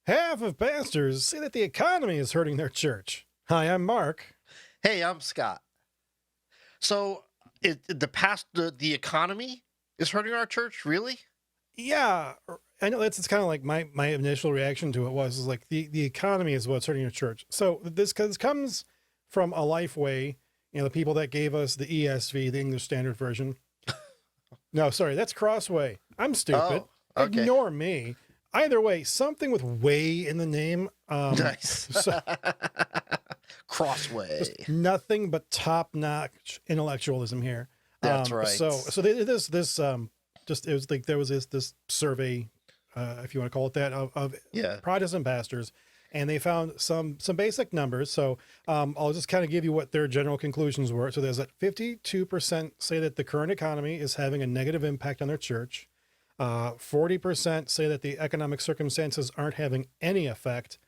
Half of pastors say that the economy is hurting their church. Hi, I'm Mark. Hey, I'm Scott. So, the economy is hurting our church, really? Yeah, I know that's it's kind of like my initial reaction to it was like the economy is what's hurting your church. So this comes from a Lifeway, the people that gave us the ESV, the English Standard Version. No, sorry, that's Crossway. I'm stupid. Oh, okay. Ignore me. Either way, something with way in the name. Nice. So just Crossway. nothing but top-notch intellectualism here. That's right. So this just it was like there was this survey, if you want to call it that, of Yeah. Protestant pastors, and they found some basic numbers. So I'll just kind of give you what their general conclusions were. So there's that 52% say that the current economy is having a negative impact on their church. 40% say that the economic circumstances aren't having any effect.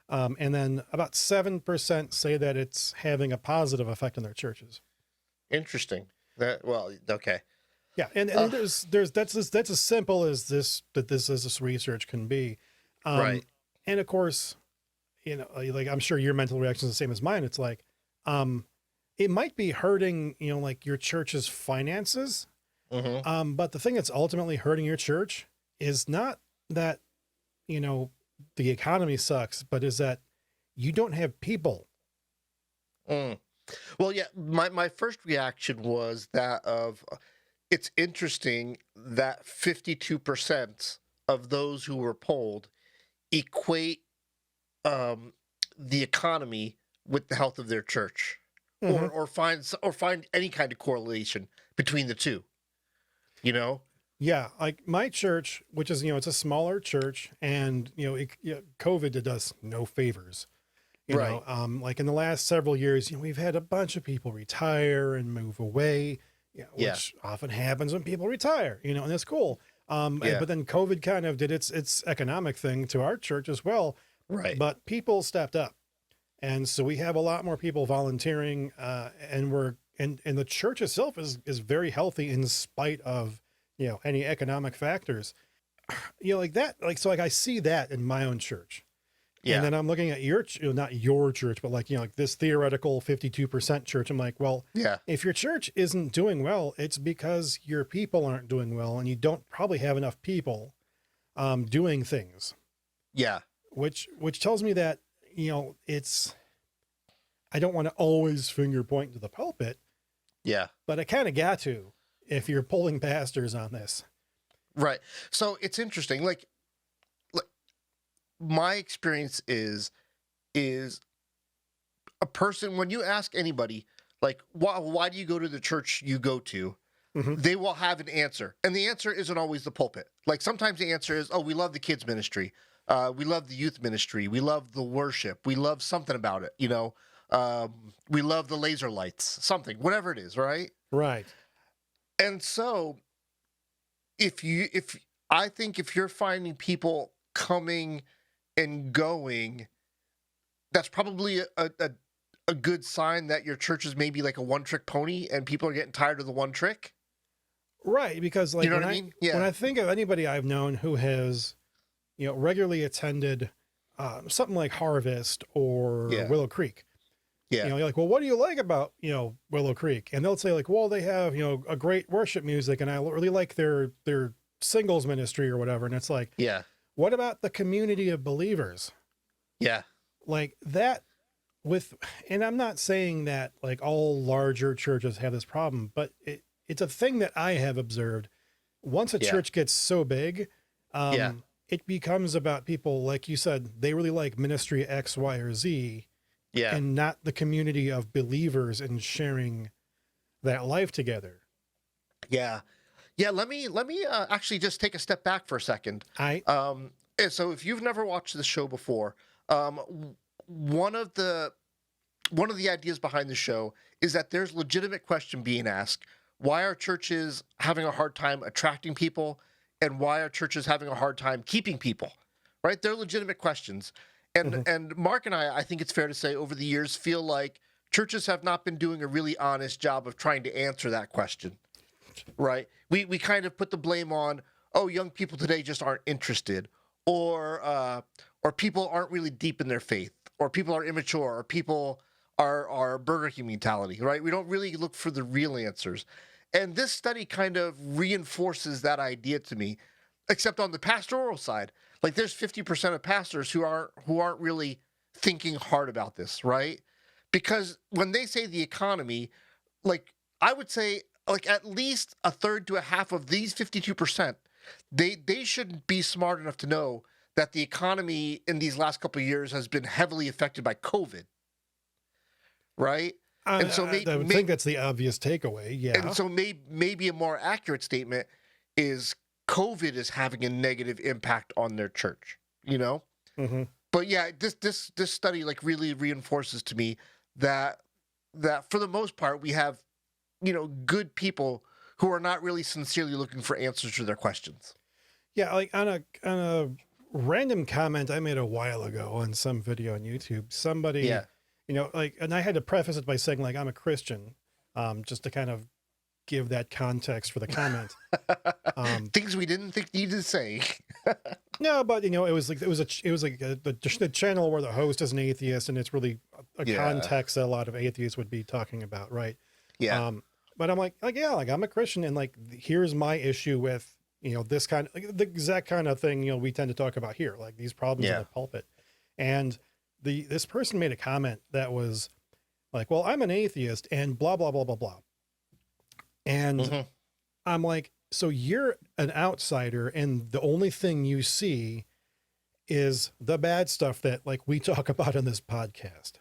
And then about 7% say that it's having a positive effect on their churches. Interesting. Okay. Yeah, and Uh, there's that's as simple as this research can be. Um, right. and of course, like I'm sure your mental reaction is the same as mine. It's like, it might be hurting, like your church's finances. Mm-hmm. But the thing that's ultimately hurting your church is not that, you know, the economy sucks, but is that you don't have people. Mm. Well, yeah, my first reaction was that it's interesting that 52% of those who were polled equate um, the economy with the health of their church, Hmm. or find any kind of correlation between the two. You know? Yeah, like my church, which is, it's a smaller church, and COVID did us no favors. Right. Like in the last several years, we've had a bunch of people retire and move away, Yeah. which often happens when people retire, and that's cool. Yeah. But then COVID kind of did its economic thing to our church as well. Right. But people stepped up, and so we have a lot more people volunteering, and the church itself is very healthy in spite of any economic factors. Like that, like I see that in my own church. And Yeah. then I'm looking at your, not your church, but like, like this theoretical 52% church. I'm like, well, Yeah. if your church isn't doing well, it's because your people aren't doing well, and you don't probably have enough people doing things, Yeah. which tells me that, it's, I don't want to always finger point to the pulpit, Yeah. but I kind of got to if you're pulling pastors on this. Right. So it's interesting. Like my experience is a person when you ask anybody like why do you go to the church you go to, Hmm. they will have an answer, and the answer isn't always the pulpit. Like sometimes the answer is, oh, we love the kids ministry, we love the youth ministry, we love the worship, we love something about it, we love the laser lights, something, whatever it is, right? Right. And so if I think if you're finding people coming and going, that's probably a good sign that your church is maybe like a one trick pony and people are getting tired of the one trick. Right. Because You like know what I mean? when Yeah. I think of anybody I've known who has, regularly attended something like Harvest or Yeah. Willow Creek. Yeah. You're like, well, what do you like about, Willow Creek? And they'll say like, well, they have, a great worship music, and I really like their singles ministry or whatever. And it's like, Yeah. what about the community of believers? Yeah. Like that and I'm not saying that like all larger churches have this problem, but it's a thing that I have observed. Once a Yeah. church gets so big, Yeah. it becomes about people, like you said, they really like ministry X, Y, or Z, Yeah. and not the community of believers and sharing that life together. Yeah. Yeah. Let me actually just take a step back for a second. I And so if you've never watched the show before, one of the one of the ideas behind the show is that there's legitimate question being asked: why are churches having a hard time attracting people, and why are churches having a hard time keeping people? Right? They're legitimate questions. And Mhm. and Mark and I think it's fair to say over the years feel like churches have not been doing a really honest job of trying to answer that question. Right? We kind of put the blame on, oh, young people today just aren't interested, or or people aren't really deep in their faith, or people are immature, or people are Burger King mentality, right? We don't really look for the real answers. And this study kind of reinforces that idea to me, except on the pastoral side. Like there's 50% of pastors who aren't really thinking hard about this, right? Because when they say the economy, like I would say like at least a third to a half of these 52%, they should be smart enough to know that the economy in these last couple of years has been heavily affected by COVID, right? And so I would think that's the obvious takeaway. Yeah. maybe a more accurate statement is COVID is having a negative impact on their church, you know? Hmm. But yeah, this study like really reinforces to me that for the most part we have, good people who are not really sincerely looking for answers to their questions. Yeah, like on a random comment I made a while ago on some video on YouTube, somebody, Yeah. like, and I had to preface it by saying like I'm a Christian, just to kind of give that context for the comment. Things we didn't think needed to say. No, but it was like the channel where the host is an atheist, and it's really a Yeah. context that a lot of atheists would be talking about, right? Yeah. But I'm like yeah, like I'm a Christian, and like here's my issue with this kind of like, the exact kind of thing we tend to talk about here, like these problems in Yeah. the pulpit. And this person made a comment that was like, well, I'm an atheist and blah blah blah blah blah, and Mhm. I'm like, so you're an outsider, and the only thing you see is the bad stuff that like we talk about in this podcast.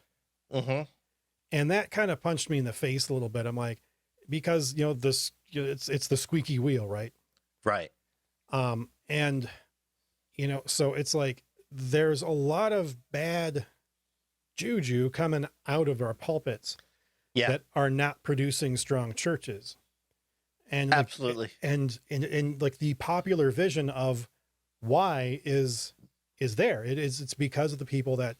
Mhm. And that kind of punched me in the face a little bit. I'm like, because this it's the squeaky wheel, right? Right. And so it's like there's a lot of bad juju coming out of our pulpits Yeah. that are not producing strong churches. And like, Absolutely. and like the popular vision of why is there. It's because of the people that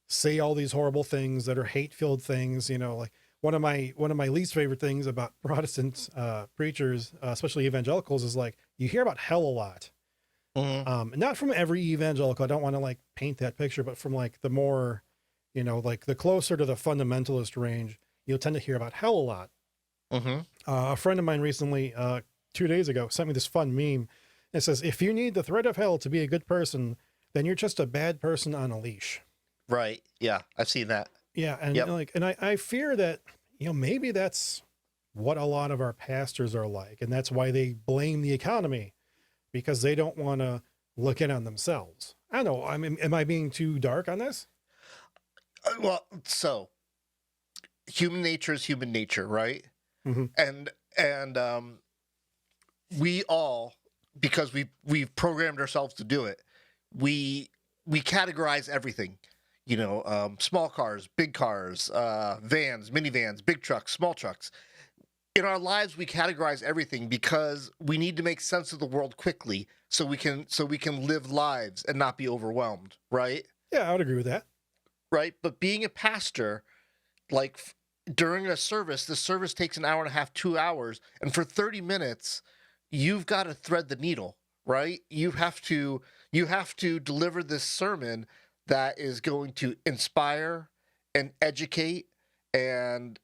say all these horrible things that are hate-filled things. Like one of my least favorite things about Protestant preachers, especially evangelicals, is like you hear about hell a lot. Mhm. Not from every evangelical. I don't want to like paint that picture, but from like the more, like the closer to the fundamentalist range, you'll tend to hear about hell a lot. Mhm. A friend of mine recently, 2 days ago, sent me this fun meme. It says, if you need the threat of hell to be a good person, then you're just a bad person on a leash. Right. Yeah. I've seen that. Yeah. And Yep. like, and I fear that, maybe that's what a lot of our pastors are like. And that's why they blame the economy, because they don't want to look in on themselves. I don't know. I mean, am I being too dark on this? Well, so human nature is human nature, right? Mm-hmm. And we all, because we've programmed ourselves to do it, we categorize everything. Small cars, big cars, vans, minivans, big trucks, small trucks. In our lives, we categorize everything because we need to make sense of the world quickly, so we can live lives and not be overwhelmed, right? Yeah, I would agree with that. Right. But being a pastor, like during a service, the service takes an hour and a half, 2 hours, and for 30 minutes, you've got to thread the needle, right? You have to deliver this sermon that is going to inspire and educate and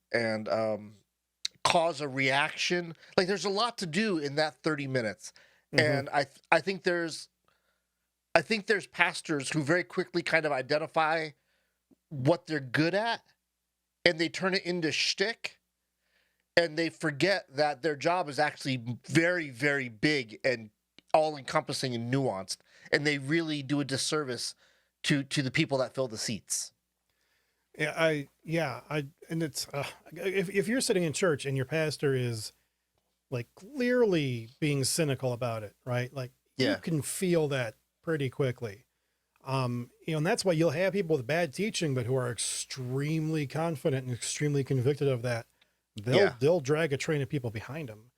cause a reaction. Like there's a lot to do in that 30 minutes. Mm-hmm. And I think there's pastors who very quickly kind of identify what they're good at, and they turn it into shtick, and they forget that their job is actually very, very big and all-encompassing and nuanced, and they really do a disservice to the people that fill the seats. Yeah, and it's if you're sitting in church and your pastor is like clearly being cynical about it, right? Like you Yeah. can feel that pretty quickly. And that's why you'll have people with bad teaching, but who are extremely confident and extremely convicted of that. They'll drag a train of people behind them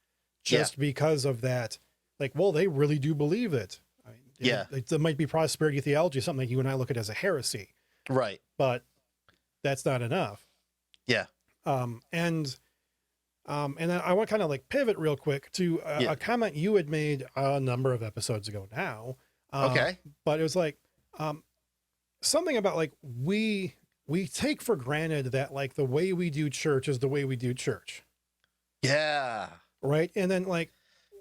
just because of that. Like, well, they really do believe it. I mean, Yeah. it might be prosperity theology, something that you and I look at as a heresy, Right. but that's not enough. Yeah. And then I want to kind of like pivot real quick to a comment you had made a number of episodes ago now. Okay. But it was like, something about like we take for granted that like the way we do church is the way we do church, Yeah. right? And then like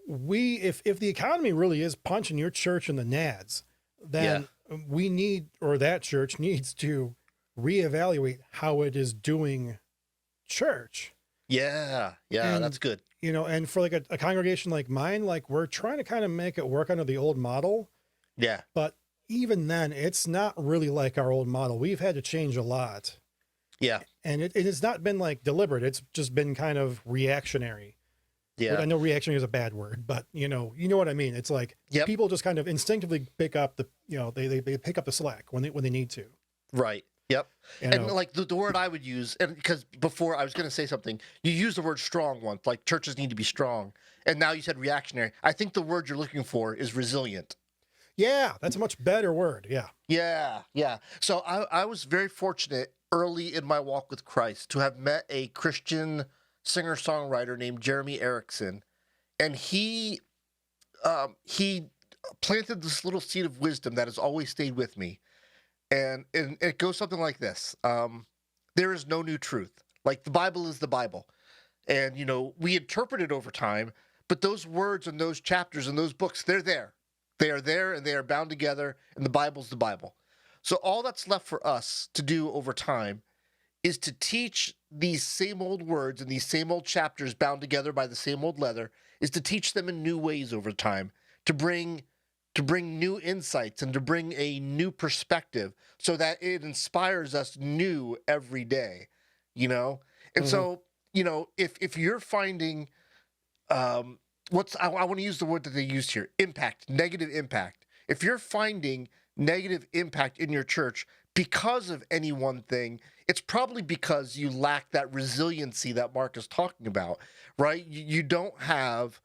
if the economy really is punching your church in the nads, Yeah. then we need, or that church needs to reevaluate how it is doing church. Yeah. Yeah. And That's good. you know, and for like a congregation like mine, like we're trying to kind of make it work under the old model, Yeah. but even then it's not really like our old model. We've had to change a lot, Yeah. and it has not been like deliberate. It's just been kind of reactionary. Yeah. I know reactionary is a bad word, but you know what I mean. It's like Yep. people just kind of instinctively pick up the, you know, they pick up the slack when they need to. Right. Yep. You And know? like the word I would use, and because before I was going to say something, you used the word strong once, like churches need to be strong. And now you said reactionary. I think the word you're looking for is resilient. Yeah, that's a much better word. Yeah. Yeah. Yeah. So I was very fortunate early in my walk with Christ to have met a Christian singer songwriter named Jeremy Erickson. And he planted this little seed of wisdom that has always stayed with me. And it goes something like this. There is no new truth. Like the Bible is the Bible. And, you know, we interpret it over time, but those words and those chapters and those books, they're there. They are there and they are bound together, and the Bible's the Bible. So all that's left for us to do over time is to teach these same old words and these same old chapters bound together by the same old leather, is to teach them in new ways over time, to bring new insights and to bring a new perspective so that it inspires us new every day, you know? And Mhm. so, you know, if you're finding I want to use the word that they used here, impact, negative impact. If you're finding negative impact in your church because of any one thing, it's probably because you lack that resiliency that Mark is talking about, right? You don't have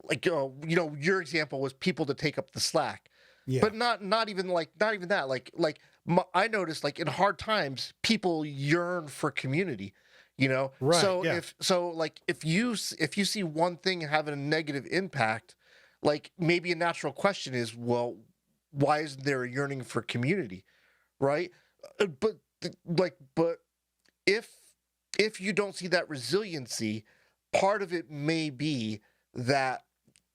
like your example was people to take up the slack, Yeah. but not even that. I noticed like in hard times people yearn for community, you know. Right. So Yeah. if you see one thing having a negative impact, like maybe a natural question is, well, why isn't there a yearning for community, right? But but if you don't see that resiliency, part of it may be that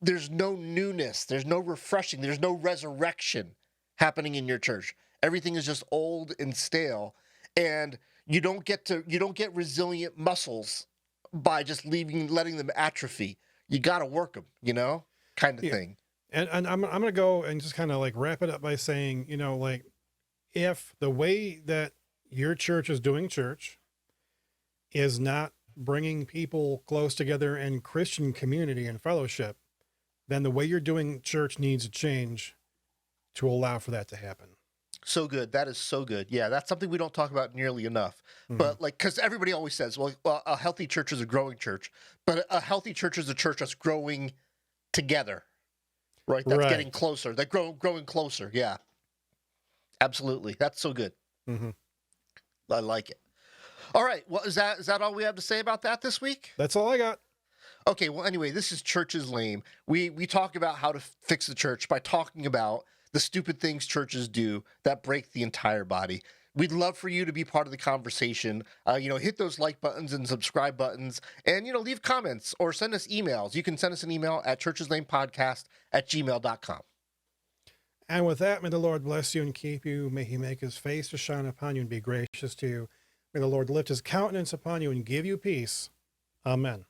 there's no newness, there's no refreshing, there's no resurrection happening in your church. Everything is just old and stale, and you don't get resilient muscles by just letting them atrophy. You got to work them, you know, kind of Yeah. thing. And I'm gonna go and just kind of like wrap it up by saying, you know, like if the way that your church is doing church is not bringing people close together in Christian community and fellowship, then the way you're doing church needs to change to allow for that to happen. So good. That is so good. Yeah, that's something we don't talk about nearly enough. Mhm. But like, because everybody always says, well, a healthy church is a growing church, but a healthy church is a church that's growing together, right? That's getting Right. closer. That growing closer. Yeah, absolutely. That's so good. Hmm. I like it. All right. Well, is that all we have to say about that this week? That's all I got. Okay. Well, anyway, this is Churches Lame. We talk about how to fix the church by talking about the stupid things churches do that break the entire body. We'd love for you to be part of the conversation. Hit those like buttons and subscribe buttons, and leave comments or send us emails. You can send us an email at churcheslamepodcast@gmail.com. And with that, may the Lord bless you and keep you. May he make his face to shine upon you and be gracious to you. May the Lord lift his countenance upon you and give you peace. Amen.